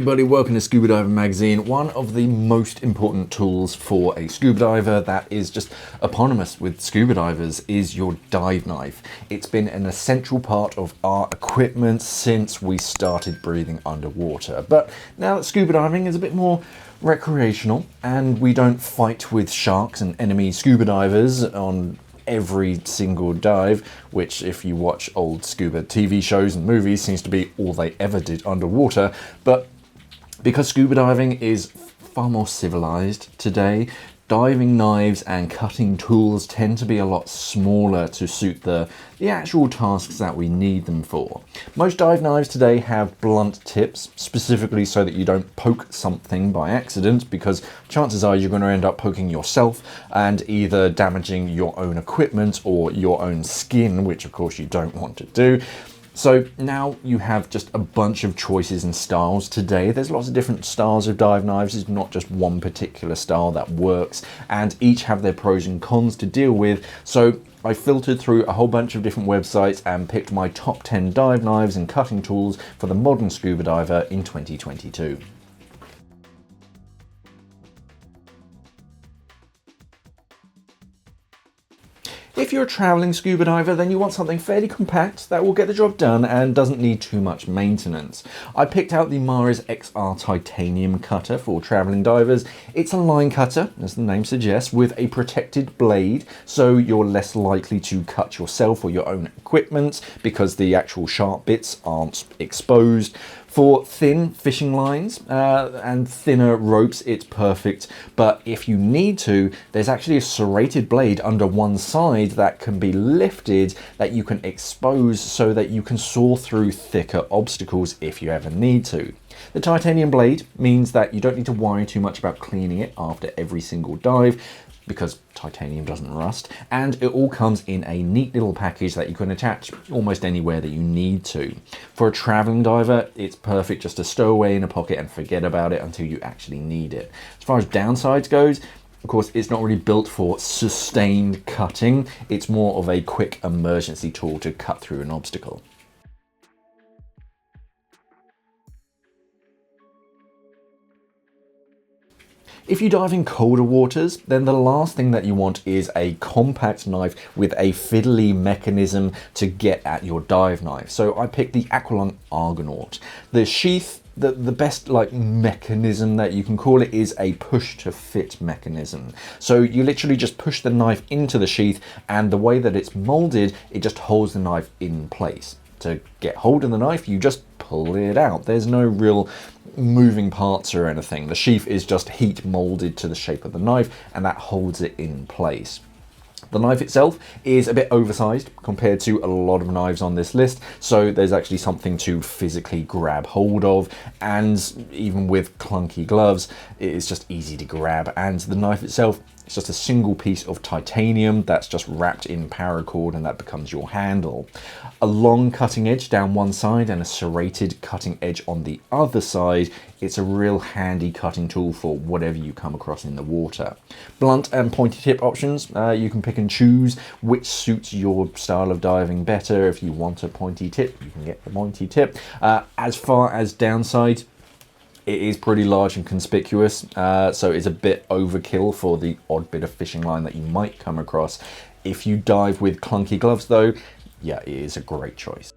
everybody, welcome to Scuba Diving Magazine. One of the most important tools for a scuba diver that is just eponymous with scuba divers is your dive knife. It's been an essential part of our equipment since we started breathing underwater. But now that scuba diving is a bit more recreational and we don't fight with sharks and enemy scuba divers on every single dive, which if you watch old scuba TV shows and movies seems to be all they ever did underwater. But because scuba diving is far more civilized today, diving knives and cutting tools tend to be a lot smaller to suit the actual tasks that we need them for. Most dive knives today have blunt tips, specifically so that you don't poke something by accident, because chances are you're going to end up poking yourself and either damaging your own equipment or your own skin, which of course you don't want to do. So now you have just a bunch of choices and styles today. There's lots of different styles of dive knives. It's not just one particular style that works, and each have their pros and cons to deal with. So I filtered through a whole bunch of different websites and picked my top 10 dive knives and cutting tools for the modern scuba diver in 2022. If you're a traveling scuba diver, then you want something fairly compact that will get the job done and doesn't need too much maintenance. I picked out the Maris XR titanium cutter for traveling divers. It's a line cutter, as the name suggests, with a protected blade, so you're less likely to cut yourself or your own equipment because the actual sharp bits aren't exposed. For thin fishing lines and thinner ropes, it's perfect, but if you need to, there's actually a serrated blade under one side that can be lifted that you can expose so that you can saw through thicker obstacles if you ever need to. The titanium blade means that you don't need to worry too much about cleaning it after every single dive, because titanium doesn't rust, and it all comes in a neat little package that you can attach almost anywhere that you need to. For a traveling diver, it's perfect just to stow away in a pocket and forget about it until you actually need it. As far as downsides goes, of course, it's not really built for sustained cutting. It's more of a quick emergency tool to cut through an obstacle. If you dive in colder waters, then the last thing that you want is a compact knife with a fiddly mechanism to get at your dive knife. So I picked the Aqualung Argonaut. The sheath, the best mechanism that you can call it, is a push to fit mechanism. So you literally just push the knife into the sheath, and the way that it's molded, it just holds the knife in place. To get hold of the knife, you just pull it out. There's no real moving parts or anything. The sheath is just heat molded to the shape of the knife, and that holds it in place. The knife itself is a bit oversized compared to a lot of knives on this list, so there's actually something to physically grab hold of, and even with clunky gloves, it is just easy to grab. And the knife itself, it's just a single piece of titanium that's just wrapped in paracord, and that becomes your handle. A long cutting edge down one side and a serrated cutting edge on the other side. It's a real handy cutting tool for whatever you come across in the water. Blunt and pointy tip options, you can pick and choose which suits your style of diving better. If you want a pointy tip, you can get the pointy tip. As far as downside, it is pretty large and conspicuous, so it's a bit overkill for the odd bit of fishing line that you might come across. If you dive with clunky gloves though, yeah, it is a great choice.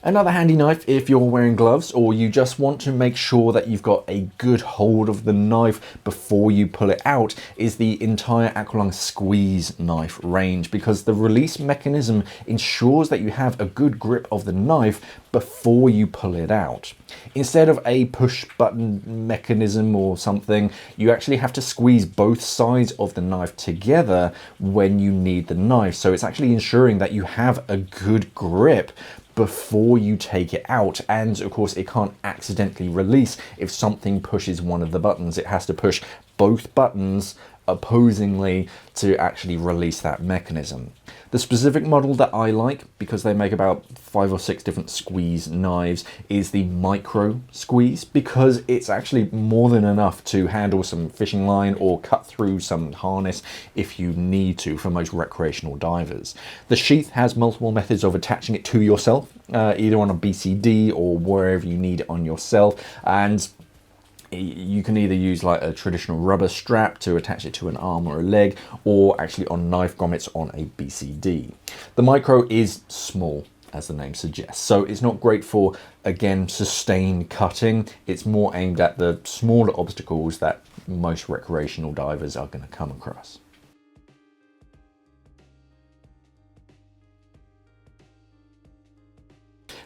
Another handy knife if you're wearing gloves or you just want to make sure that you've got a good hold of the knife before you pull it out is the entire Aqualung squeeze knife range, because the release mechanism ensures that you have a good grip of the knife before you pull it out. Instead of a push button mechanism or something, you actually have to squeeze both sides of the knife together when you need the knife. So it's actually ensuring that you have a good grip before you take it out, and of course it can't accidentally release if something pushes one of the buttons. It has to push both buttons opposingly to actually release that mechanism. The specific model that I like, because they make about 5 or 6 different squeeze knives, is the micro squeeze, because it's actually more than enough to handle some fishing line or cut through some harness if you need to for most recreational divers. The sheath has multiple methods of attaching it to yourself, either on a BCD or wherever you need it on yourself, and you can either use like a traditional rubber strap to attach it to an arm or a leg, or actually on knife grommets on a BCD. The micro is small, as the name suggests, so it's not great for, again, sustained cutting. It's more aimed at the smaller obstacles that most recreational divers are going to come across.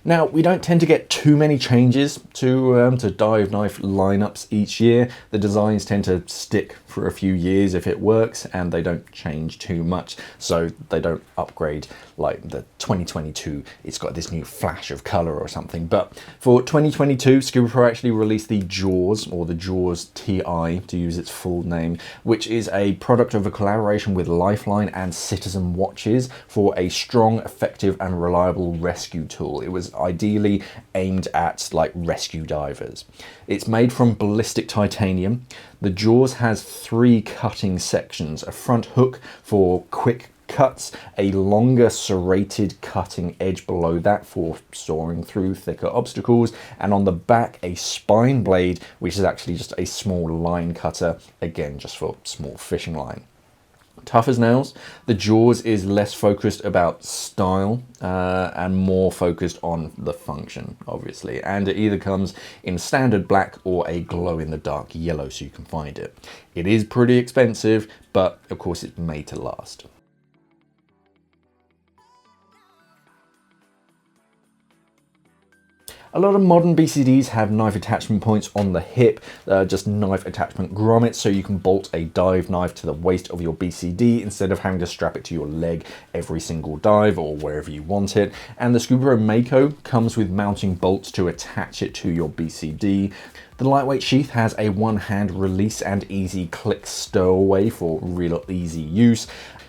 Now, we don't tend to get too many changes to dive knife lineups each year. The designs tend to stick for a few years if it works, and they don't change too much, so they don't upgrade like the 2022. It's got this new flash of color or something. But for 2022, Scuba Pro actually released the Jaws, or the Jaws TI to use its full name, which is a product of a collaboration with Lifeline and Citizen Watches for a strong, effective and reliable rescue tool. It was ideally aimed at like rescue divers. It's made from ballistic titanium. The Jaws has 3 cutting sections: a front hook for quick cuts, a longer serrated cutting edge below that for sawing through thicker obstacles, and on the back a spine blade, which is actually just a small line cutter, again just for small fishing line. Tough as nails, the Jaws is less focused about style and more focused on the function, obviously, and it either comes in standard black or a glow-in-the-dark yellow, so you can find it. It is pretty expensive, but of course it's made to last. A lot of modern BCDs have knife attachment points on the hip, just knife attachment grommets, so you can bolt a dive knife to the waist of your BCD instead of having to strap it to your leg every single dive or wherever you want it. And the SCUBA Pro Mako comes with mounting bolts to attach it to your BCD. The lightweight sheath has a one-hand release and easy click stowaway for real easy use.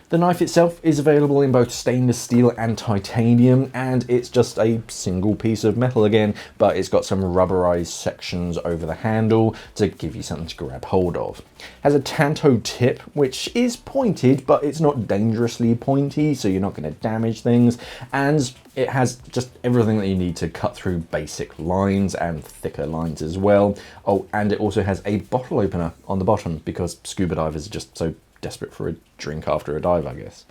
The knife itself is available in both stainless steel and titanium, and it's just a single piece of metal again, but it's got some rubberized sections over the handle to give you something to grab hold of. It has a tanto tip, which is pointed, but it's not dangerously pointy, so you're not going to damage things, and it has just everything that you need to cut through basic lines and thicker lines as well. Oh, and it also has a bottle opener on the bottom, because scuba divers are just so desperate for a drink after a dive, I guess.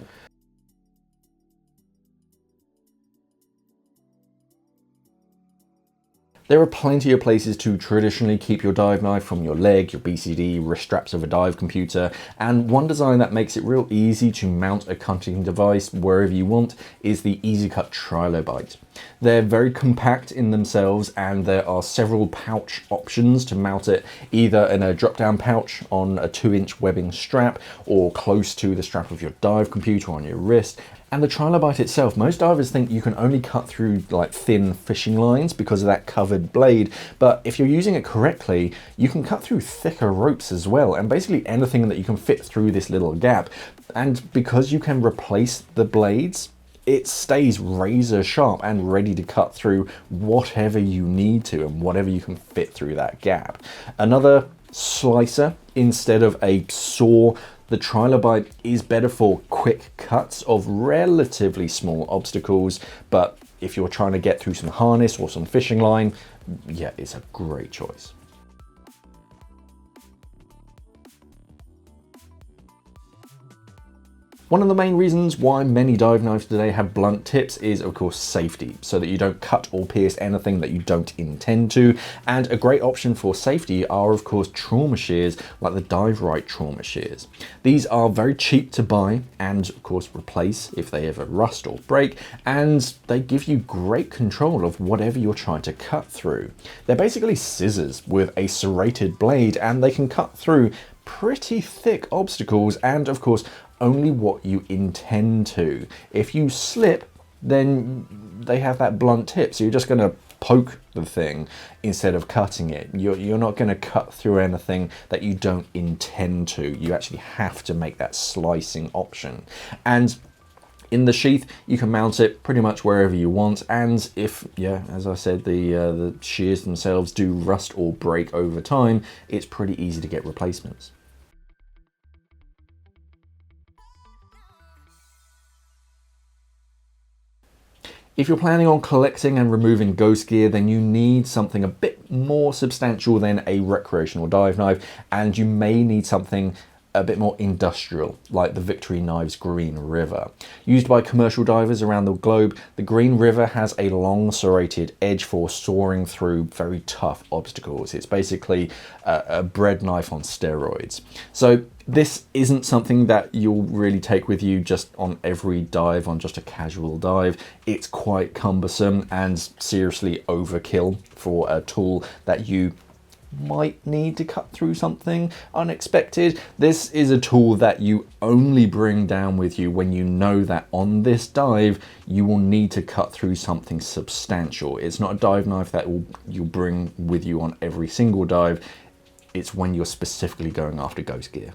There are plenty of places to traditionally keep your dive knife from your leg, your BCD, wrist straps of a dive computer, and one design that makes it real easy to mount a cutting device wherever you want is the EasyCut Trilobite. They're very compact in themselves, and there are several pouch options to mount it, either in a drop-down pouch on a 2-inch webbing strap or close to the strap of your dive computer on your wrist. And the Trilobite itself, most divers think you can only cut through like thin fishing lines because of that covered blade, but if you're using it correctly, you can cut through thicker ropes as well, and basically anything that you can fit through this little gap. And because you can replace the blades, it stays razor sharp and ready to cut through whatever you need to and whatever you can fit through that gap. Another slicer instead of a saw. The Trilobite is better for quick cuts of relatively small obstacles, but if you're trying to get through some harness or some fishing line, yeah, it's a great choice. One of the main reasons why many dive knives today have blunt tips is, of course, safety, so that you don't cut or pierce anything that you don't intend to. And a great option for safety are, of course, trauma shears, like the Dive Right trauma shears. These are very cheap to buy and, of course, replace if they ever rust or break, and they give you great control of whatever you're trying to cut through. They're basically scissors with a serrated blade, and they can cut through pretty thick obstacles and, of course, only what you intend to. If you slip, then they have that blunt tip, so you're just going to poke the thing instead of cutting it. You're not going to cut through anything that you don't intend to. You actually have to make that slicing option. And in the sheath, you can mount it pretty much wherever you want, and if, yeah, as I said, the shears themselves do rust or break over time, it's pretty easy to get replacements. If you're planning on collecting and removing ghost gear, then you need something a bit more substantial than a recreational dive knife, and you may need something a bit more industrial, like the Victory Knives Green River. Used by commercial divers around the globe, the Green River has a long serrated edge for sawing through very tough obstacles. It's basically a bread knife on steroids. So this isn't something that you'll really take with you just on every dive, on just a casual dive. It's quite cumbersome and seriously overkill for a tool that you might need to cut through something unexpected. This is a tool that you only bring down with you when you know that on this dive you will need to cut through something substantial. It's not a dive knife that you'll bring with you on every single dive. It's when you're specifically going after ghost gear.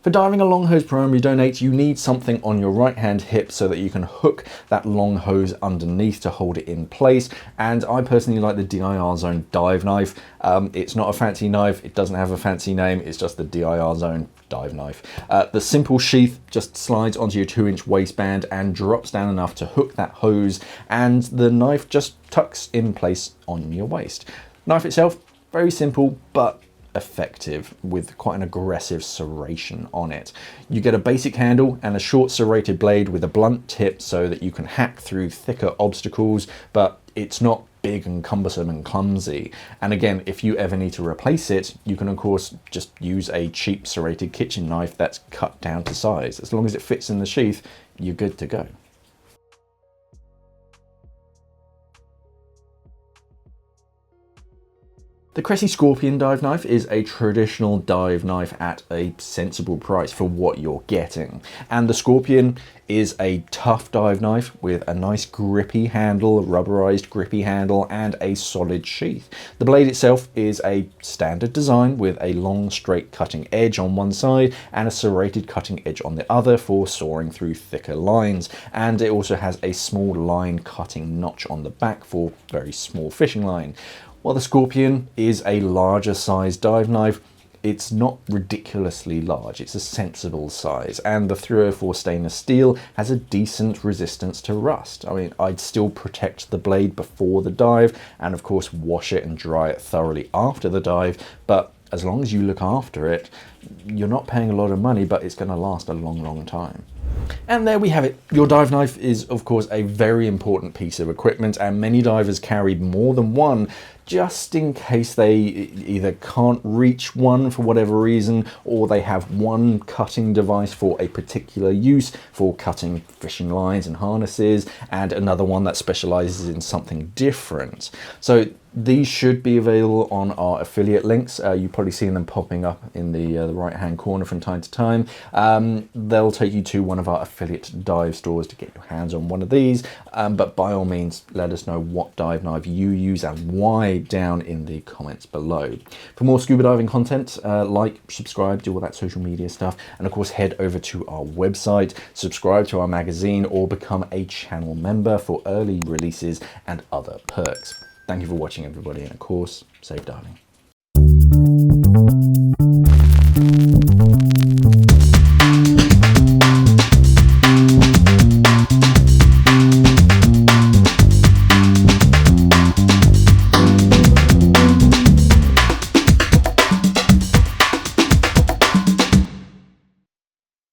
For diving a long hose primary donate, you need something on your right hand hip so that you can hook that long hose underneath to hold it in place. And I personally like the DIR Zone dive knife. It's not a fancy knife, it doesn't have a fancy name, it's just the DIR Zone dive knife. The simple sheath just slides onto your 2-inch waistband and drops down enough to hook that hose, and the knife just tucks in place on your waist. Knife itself, very simple, but effective, with quite an aggressive serration on it. You get a basic handle and a short serrated blade with a blunt tip so that you can hack through thicker obstacles, but it's not big and cumbersome and clumsy. And again, if you ever need to replace it, you can of course just use a cheap serrated kitchen knife that's cut down to size. As long as it fits in the sheath, you're good to go. The Cressy Scorpion dive knife is a traditional dive knife at a sensible price for what you're getting. And the Scorpion is a tough dive knife with a nice grippy handle, rubberized grippy handle, and a solid sheath. The blade itself is a standard design with a long straight cutting edge on one side and a serrated cutting edge on the other for sawing through thicker lines. And it also has a small line cutting notch on the back for very small fishing line. While the Scorpion is a larger size dive knife, it's not ridiculously large, it's a sensible size, and the 304 stainless steel has a decent resistance to rust. I mean, I'd still protect the blade before the dive, and of course wash it and dry it thoroughly after the dive, but as long as you look after it, you're not paying a lot of money, but it's going to last a long, long time. And there we have it. Your dive knife is of course a very important piece of equipment, and many divers carry more than one just in case they either can't reach one for whatever reason, or they have one cutting device for a particular use for cutting fishing lines and harnesses, and another one that specializes in something different. So these should be available on our affiliate links. You've probably seen them popping up in the right hand corner from time to time. They'll take you to one of our affiliate dive stores to get your hands on one of these, but by all means let us know what dive knife you use and why down in the comments below. For more scuba diving content, like, subscribe, do all that social media stuff, and of course head over to our website, subscribe to our magazine, or become a channel member for early releases and other perks. Thank you for watching, everybody, and of course, safe diving.